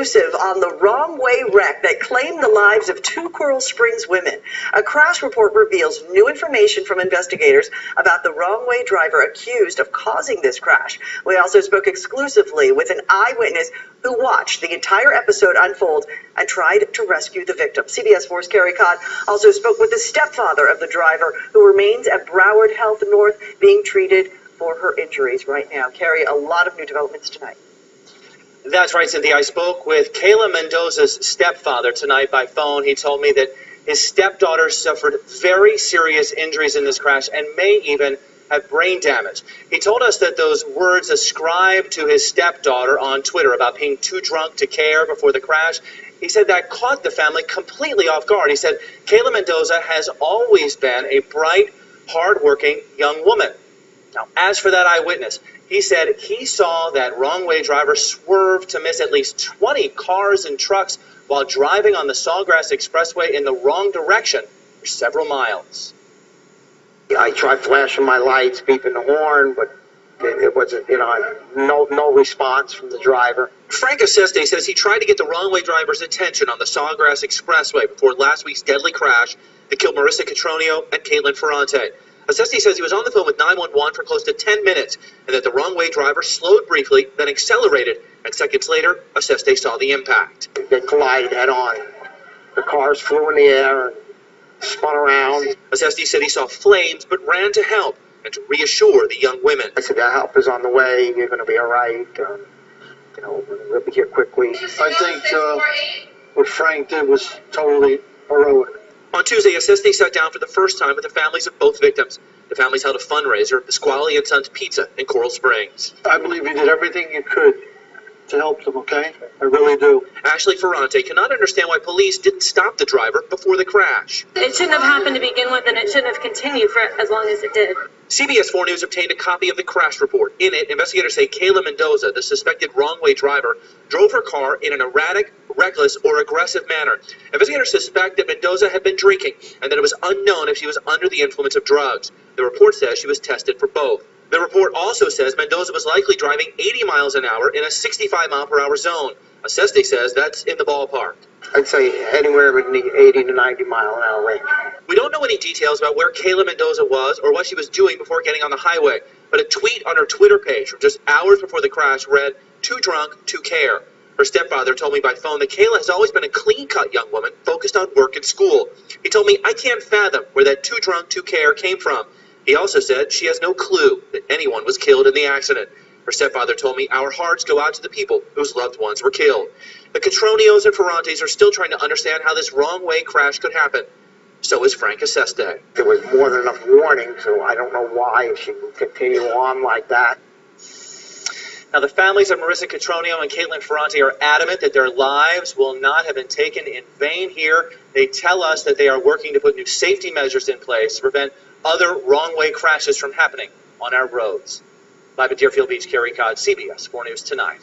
exclusive on the wrong way wreck that claimed the lives of two Coral Springs women. A crash report reveals new information from investigators about the wrong way driver accused of causing this crash. We also spoke exclusively with an eyewitness who watched the entire episode unfold and tried to rescue the victim. CBS 4's Carrie Codd also spoke with the stepfather of the driver, who remains at Broward Health North being treated for her injuries right now. Carrie, a lot of new developments tonight. That's right, Cynthia. I spoke with Kayla Mendoza's stepfather tonight by phone. He told me that his stepdaughter suffered very serious injuries in this crash and may even have brain damage. He told us that those words ascribed to his stepdaughter on Twitter about being too drunk to care before the crash, he said that caught the family completely off guard. He said Kayla Mendoza has always been a bright, hardworking young woman. Now, as for that eyewitness, he said he saw that wrong-way driver swerve to miss at least 20 cars and trucks while driving on the Sawgrass Expressway in the wrong direction for several miles. I tried flashing my lights, beeping the horn, but it wasn't, no response from the driver. Frank Aceste says he tried to get the wrong-way driver's attention on the Sawgrass Expressway before last week's deadly crash that killed Marissa Catronio and Caitlin Ferrante. Aceste says he was on the phone with 911 for close to 10 minutes and that the wrong-way driver slowed briefly, then accelerated, and seconds later, Aceste saw the impact. They collided head-on. The cars flew in the air and spun around. Aceste said he saw flames but ran to help and to reassure the young women. I said, "That help is on the way. You're going to be all right. We'll be here quickly." I think what Frank did was totally heroic. On Tuesday, Aceste sat down for the first time with the families of both victims. The families held a fundraiser at Pasquale and Sons Pizza in Coral Springs. I believe you did everything you could to help them, okay? I really do. Ashley Ferrante cannot understand why police didn't stop the driver before the crash. It shouldn't have happened to begin with, and it shouldn't have continued for as long as it did. CBS 4 News obtained a copy of the crash report. In it, investigators say Kayla Mendoza, the suspected wrong-way driver, drove her car in an erratic, reckless, or aggressive manner. Investigators suspect that Mendoza had been drinking and that it was unknown if she was under the influence of drugs. The report says she was tested for both. The report also says Mendoza was likely driving 80 miles an hour in a 65-mile-per-hour zone. Aceste says that's in the ballpark. I'd say anywhere in the 80 to 90-mile-an-hour range. We don't know any details about where Kayla Mendoza was or what she was doing before getting on the highway, but a tweet on her Twitter page from just hours before the crash read, "Too drunk to care." Her stepfather told me by phone that Kayla has always been a clean-cut young woman focused on work and school. He told me, "I can't fathom where that too drunk to care came from." He also said she has no clue that anyone was killed in the accident. Her stepfather told me, "Our hearts go out to the people whose loved ones were killed." The Catronios and Ferrantes are still trying to understand how this wrong-way crash could happen. So is Frank Aceste. There was more than enough warning, so I don't know why she would continue on like that. Now, the families of Marissa Catronio and Caitlin Ferrante are adamant that their lives will not have been taken in vain here. They tell us that they are working to put new safety measures in place to prevent other wrong-way crashes from happening on our roads. Live at Deerfield Beach, Carrie Codd, CBS 4 News Tonight.